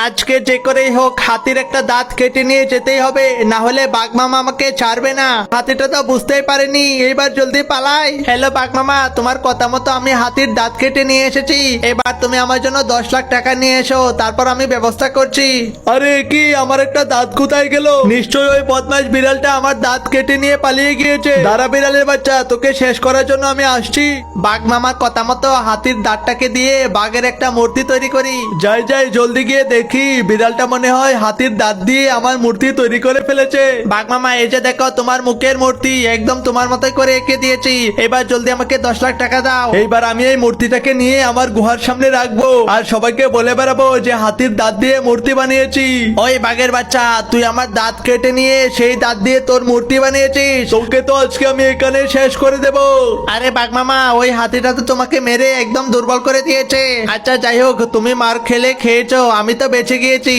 আজকে যে করেই হোক হাতির একটা দাঁত কেটে নিয়ে যেতেই হবে, না হলে বাঘ মামা আমাকে ছাড়বে না। হাতিটা তো বুঝতেই পারেনি, এইবার জলদি পালাই। হ্যালো বাঘ মামা, তোমার কথা মতো আমি হাতির দাঁত কেটে নিয়ে এসেছি। এবার তুমি আমার জন্য 10 লাখ টাকা নিয়ে এসো, তারপর আমি ব্যবস্থা করছি। আরে কি, আমার একটা দাঁত কোথায় গেল? নিশ্চয়ই ওই বদমাশ বিড়ালটা আমার দাঁত কেটে নিয়ে পালিয়ে গিয়েছে। দাঁড়া বিড়ালের বাচ্চা, তোকে শেষ করার জন্য আমি আসছি। বাঘ মামার কথা মতো হাতির দাঁতটাকে দিয়ে বাঘের একটা মূর্তি তৈরি করি। যাই যাই, জলদি গিয়ে দেখি বিড়ালটা মনে হয় হাতির দাঁত দিয়ে আমার মূর্তি তৈরি করে ফেলেছে। বাঘ মামা, এই যে দেখো তোমার মুখের মূর্তি, একদম তোমার মতোই করে এঁকে দিয়েছি। এবার জলদি আমাকে 10 লাখ টাকা দাও। এইবার আমি এই মূর্তিটাকে নিয়ে আমার গুহার সামনে রাখবো আর সবাইকে বলে বেড়াবো যে হাতির দাঁত দিয়ে মূর্তি বানিয়েছি। ওই বাঘের বাচ্চা, তুই আমার দাঁত কেটে নিয়ে সেই দাঁত দিয়ে তোর মূর্তি বানিয়েছিস, তোকে তো আজকে আমি এখানে শেষ করে দেব। আরে বাঘ মামা, ওই হাতিটা তো তোমাকে মেরে একদম দুর্বল করে দিয়েছে। আচ্ছা যাই হোক, তুমি মার খেলে খেয়েছো, আমি তো বেঁচে গিয়েছি।